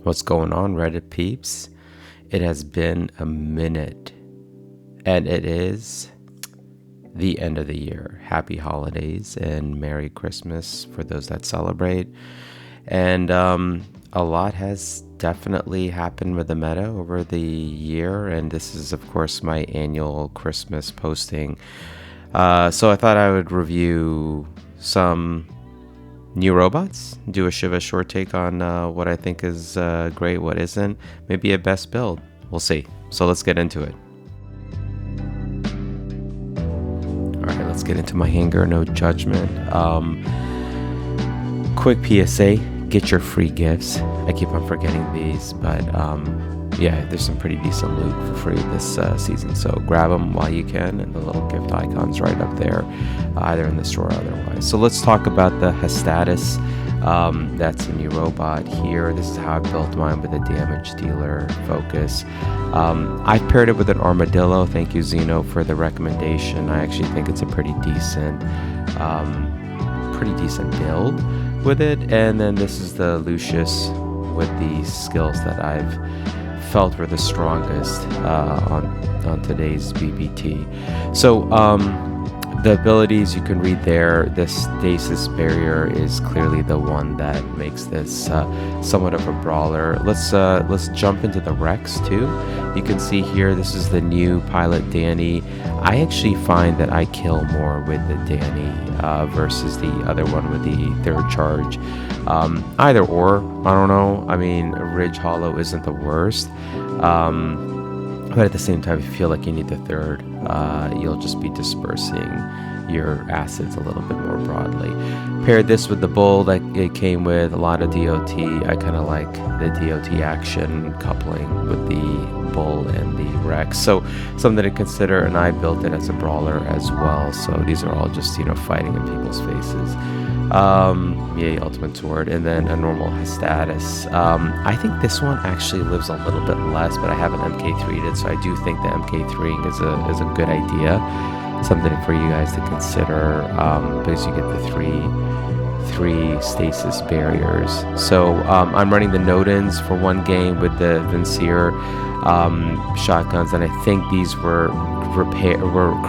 What's going on, Reddit peeps? It has been a minute, and it is the end of the year. Happy holidays and Merry Christmas for those that celebrate. And a lot has definitely happened with the meta over the year, and this is, of course, my annual Christmas posting. So I thought I would review some new robots, do a Shiva short take on what I think is great, what isn't, maybe a best build. We'll see. So let's get into it. All right, let's get into my anger, no judgment. Quick PSA, get your free gifts. I keep on forgetting these, but yeah, there's some pretty decent loot for free this season, so grab them while you can, and the little gift icon's right up there, either in the store or otherwise. So let's talk about the Hastatus. That's a new robot here. This is how I built mine with a damage dealer focus. I paired it with an armadillo. Thank you, Zeno, for the recommendation. I actually think it's a pretty decent build with it. And then this is the Lucius with the skills that I've felt were the strongest on today's BBT. So the abilities you can read there. The stasis barrier is clearly the one that makes this somewhat of a brawler. Let's jump into the Rex too. You can see here, this is the new pilot Danny. I actually find that I kill more with the Danny versus the other one with the third charge. Either or, I don't know. I mean, Ridge Hollow isn't the worst. But at the same time, if you feel like you need the third, you'll just be dispersing your assets a little bit more broadly. Paired this with the bull that it came with, a lot of DOT. I kind of like the DOT action coupling with the bull and the Rex. So something to consider, and I built it as a brawler as well. So these are all just, fighting in people's faces. Yay, ultimate sword, and then a normal Hastatus. I think this one actually lives a little bit less, but I haven't MK3'd it, so I do think the MK3ing is a good idea. Something for you guys to consider, because you get the three stasis barriers. So I'm running the Nodens for one game with the Vincier shotguns, and I think these were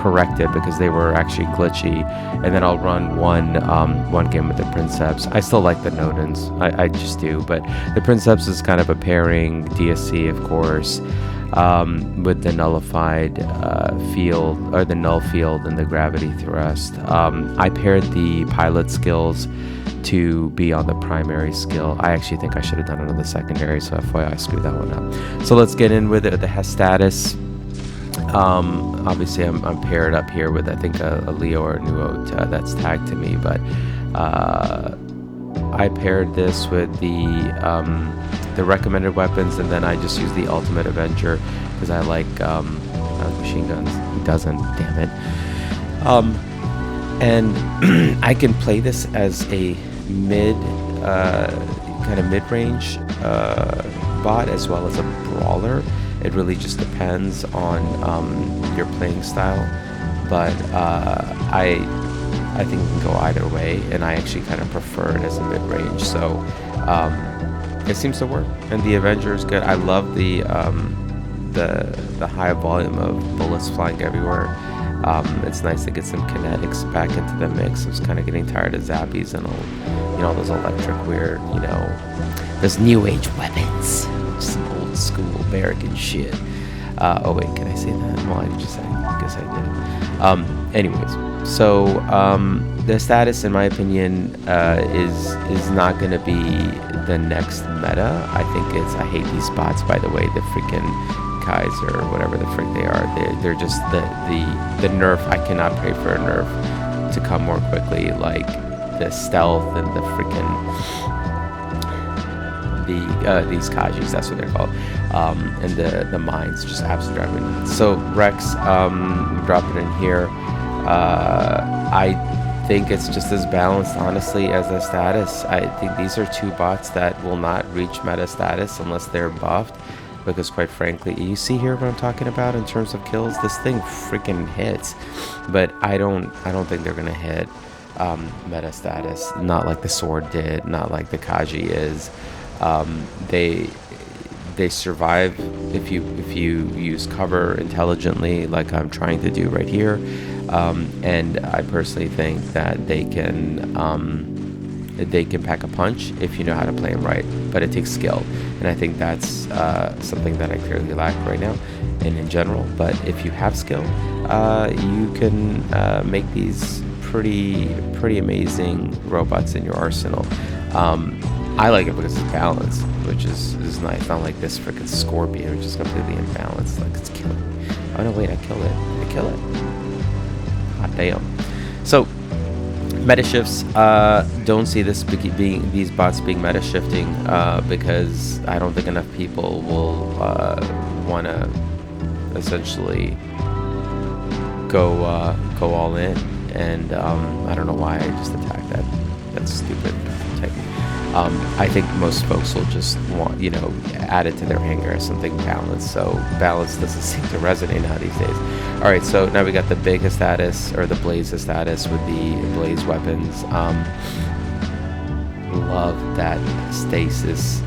corrected because they were actually glitchy. And then I'll run one game with the Princeps. I still like the Nodens, I just do, but the Princeps is kind of a pairing DSC, of course, with the nullified field, or the null field, and the gravity thrust. I paired the pilot skills to be on the primary skill. I actually think I should have done it on the secondary, so FYI, I screwed that one up. So let's get in with it. The Hastatus. Obviously I'm paired up here with, I think, a Leo or a Nuo that's tagged to me, but I paired this with the recommended weapons, and then I just use the Ultimate Avenger because I like machine guns. He doesn't, damn it. And I can play this as a kind of mid-range bot as well as a brawler. It really just depends on your playing style, but I think it can go either way, and I actually kind of prefer it as a mid-range. So it seems to work, and the Avenger is good. I love the high volume of bullets flying everywhere. It's nice to get some kinetics back into the mix. I was kind of getting tired of zappies and all those electric weird, those new age weapons. Some old school American shit. Oh wait, can I say that? Well, I guess I did. Anyways, so the status, in my opinion, is not going to be the next meta. I hate these spots, by the way. The freaking Kaiser, or whatever the frick they are. They're just the nerf. I cannot pray for a nerf to come more quickly, like the stealth and the freaking these Kajis, that's what they're called, and the mines just absolutely driving me nuts. So Rex, drop it in here. I think it's just as balanced, honestly, as the status. I think these are two bots that will not reach meta status unless they're buffed, because quite frankly, you see here what I'm talking about in terms of kills. This thing freaking hits, but I don't think they're gonna hit meta status. Not like the sword did, not like the Kaji is. They survive if you use cover intelligently, like I'm trying to do right here. And I personally think that they can pack a punch if you know how to play them right, but it takes skill, and I think that's something that I clearly lack right now and in general. But if you have skill, you can make these pretty amazing robots in your arsenal. I like it because it's balanced, which is nice. Not like this freaking scorpion, which is completely imbalanced, like it's killing me. Oh no, wait, I kill it. Hot damn. So meta shifts, don't see this these bots being meta shifting, because I don't think enough people will want to essentially go all in, and I don't know why I just attacked that stupid Titan. I think most folks will just want, add it to their hanger as something balanced. So balance doesn't seem to resonate now these days. All right, so now we got the big Hastatus, or the Blaze Hastatus with the Blaze weapons. Love that stasis,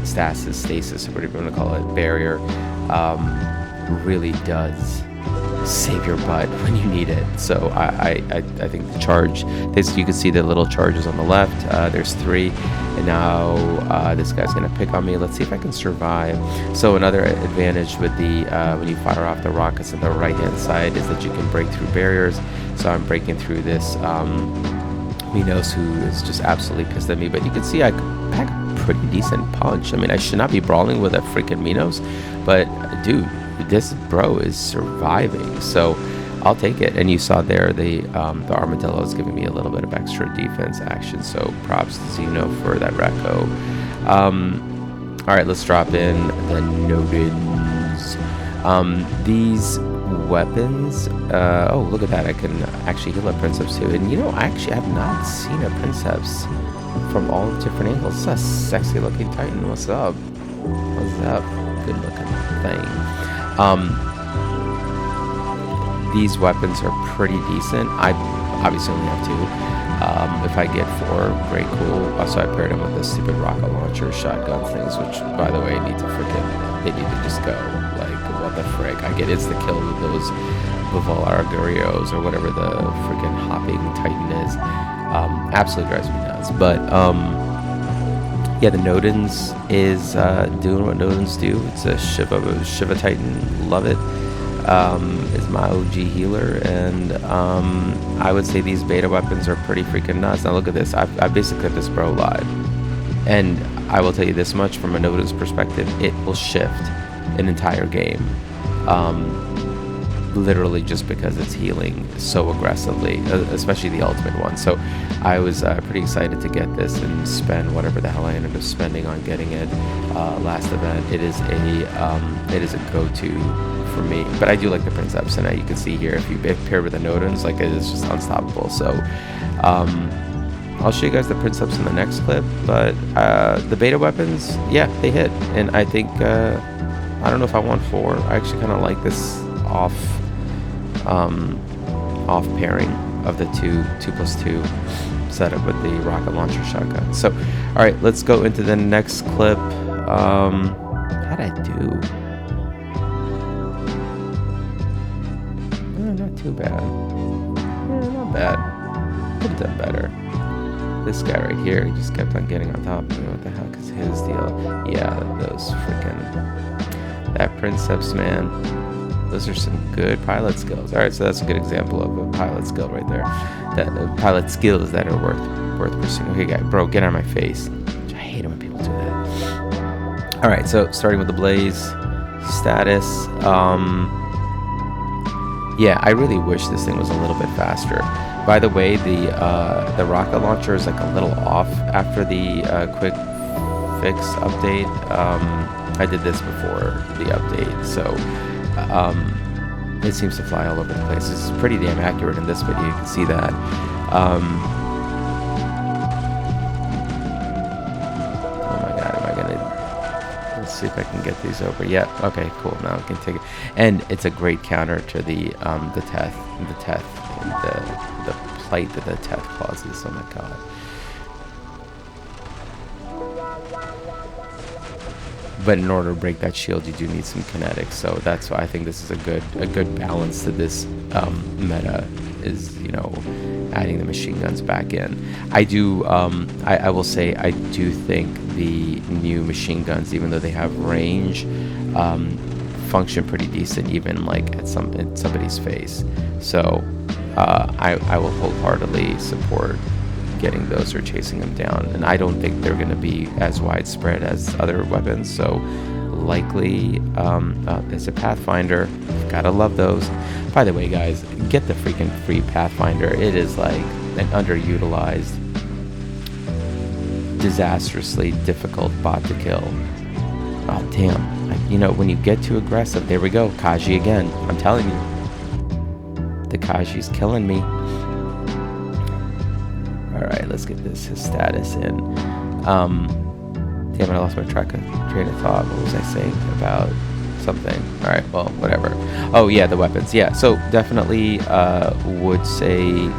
whatever you want to call it, barrier. Really does save your butt when you need it. So I think the charge, you can see the little charges on the left. There's 3, and now this guy's gonna pick on me. Let's see if I can survive. So another advantage with the when you fire off the rockets on the right hand side is that you can break through barriers. So I'm breaking through this Minos, who is just absolutely pissed at me, but you can see I pack a pretty decent punch. I mean, I should not be brawling with a freaking Minos, but dude, this bro is surviving, so I'll take it. And you saw there the armadillo is giving me a little bit of extra defense action, so props to Zeno for that Racco. All right, let's drop in the Nodens. These weapons, oh look at that, I can actually heal a Princeps too. And I actually have not seen a Princeps from all different angles. It's a sexy looking Titan. What's up? Good looking thing. These weapons are pretty decent. I obviously only have 2. If I get 4, great, cool. Also, I paired them with the stupid rocket launcher shotgun things, which, by the way, they need to just go. Like, what the frick? I get insta kill with those Bavalarios or whatever the freaking hopping Titan is. Absolutely drives me nuts. But, yeah, the Nodens is doing what Nodens do. It's a Shiva Titan. Love it. Is my OG healer, and I would say these beta weapons are pretty freaking nuts. Now look at this. I basically cut this bro live, and I will tell you this much from a Nodens perspective: it will shift an entire game. Literally just because it's healing so aggressively, especially the ultimate one. So I was pretty excited to get this and spend whatever the hell I ended up spending on getting it last event. It is a go-to for me, but I do like the Princeps, and you can see here if you pair with the Nodens, like, it is just unstoppable. So I'll show you guys the Princeps in the next clip, but the beta weapons, yeah, they hit. And I think I don't know if I want 4. I actually kind of like this off pairing of the 2+2 setup with the rocket launcher shotgun. So all right, let's go into the next clip. How'd I do? Not too bad. Yeah, not bad. Could have done better. This guy right here, he just kept on getting on top of me. What the heck is his deal? Yeah, those freaking, that Princeps, man. Those are some good pilot skills. All right, so that's a good example of a pilot skill right there. That pilot skills that are worth pursuing. Okay, guy, bro, get out of my face. I hate it when people do that. All right, so starting with the Blaze status. Yeah, I really wish this thing was a little bit faster. By the way, the rocket launcher is like a little off after the quick fix update. I did this before the update, so it seems to fly all over the place. It's pretty damn accurate in this video. You can see that. Oh my god, am I gonna... Let's see if I can get these over. Yeah, okay, cool. Now I can take it. And it's a great counter to the Teth, and the plight that the Teth causes. Oh my god. but in order to break that shield, you do need some kinetics. So that's why I think this is a good balance to this meta, is, you know, adding the machine guns back in. I do, I will say, I do think the new machine guns, even though they have range, function pretty decent, even like at somebody's face. So I will wholeheartedly support getting those or chasing them down, and I don't think they're going to be as widespread as other weapons. So likely, it's a Pathfinder. Gotta love those. By the way, guys, get the freaking free Pathfinder. It is like an underutilized, disastrously difficult bot to kill. Oh damn! You know, when you get too aggressive, there we go, Kaji again. I'm telling you, the Kaji's killing me. All right, let's get this Hastatus in. Damn it, I lost my train of thought. What was I saying about something? All right, well, whatever. Oh yeah, the weapons. Yeah, so definitely would say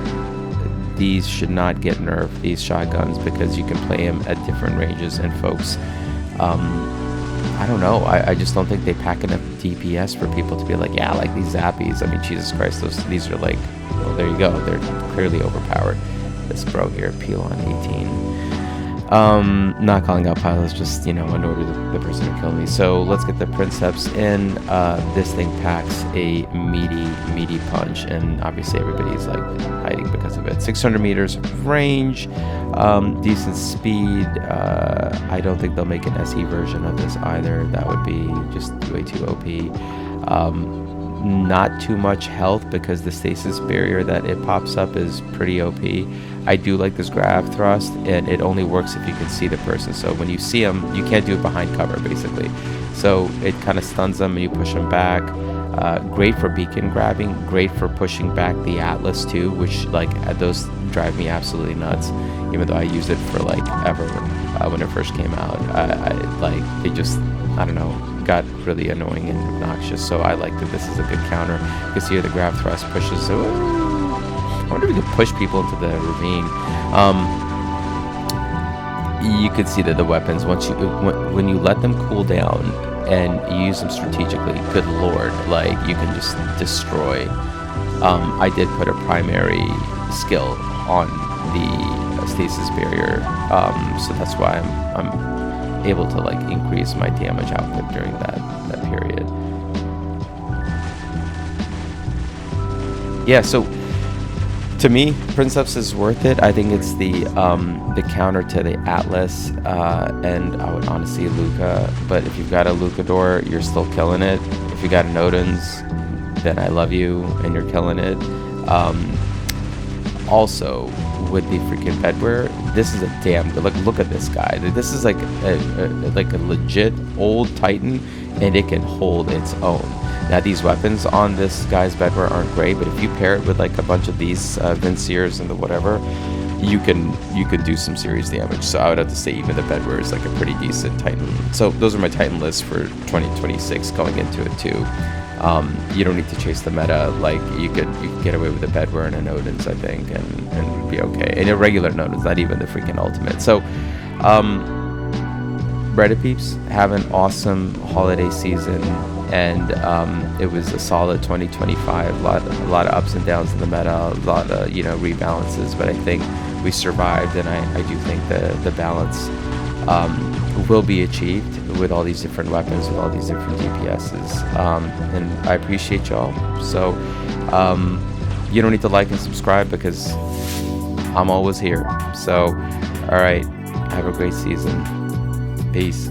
these should not get nerfed, these shotguns, because you can play them at different ranges, and folks, I don't know, I just don't think they pack enough DPS for people to be like, yeah, like these zappies. I mean, Jesus Christ, these are like, well, there you go, they're clearly overpowered. This bro here, peel on 18. Not calling out pilots, just, you know, annoyed with the person who killed me. So let's get the Princeps in. This thing packs a meaty punch, and obviously everybody's like hiding because of it. 600 meters of range, decent speed. I don't think they'll make an SE version of this either. That would be just way too OP. Not too much health, because the stasis barrier that it pops up is pretty OP. I do like this grab thrust, and it only works if you can see the person. So when you see them, you can't do it behind cover, basically. So it kind of stuns them and you push them back. Great for beacon grabbing, great for pushing back the Atlas too, which like those drive me absolutely nuts, even though I used it for like ever when it first came out. Like it just, I don't know, got really annoying and obnoxious. So I like that this is a good counter. You can see here the grab thrust pushes. I wonder if we can push people into the ravine. You could see that the weapons, when you let them cool down and you use them strategically, good lord, like you can just destroy. I did put a primary skill on the stasis barrier, so that's why I'm able to like increase my damage output during that period. Yeah, so to me, Princeps is worth it. I think it's the counter to the Atlas, and I would honestly Luca. But if you've got a Lucador, you're still killing it. If you got an Odin's, then I love you, and you're killing it. Also, with the freaking bedware, this is a damn good. Look at this guy. This is like a legit old Titan, and it can hold its own. Now these weapons on this guy's bedware aren't great, but if you pair it with like a bunch of these Vinciers and the whatever, you can do some serious damage. So I would have to say even the bedware is like a pretty decent Titan. So those are my Titan lists for 2026 going into it too. You don't need to chase the meta. Like you could get away with a bedware and an Odin's, I think, and be okay. And a regular Odin's, not even the freaking ultimate. So Reddit peeps, have an awesome holiday season. And it was a solid 2025. A lot of ups and downs in the meta, a lot of rebalances, but I think we survived, and I do think the balance will be achieved with all these different weapons, with all these different DPSs. And I appreciate y'all. So you don't need to like and subscribe because I'm always here. So all right, have a great season. Peace.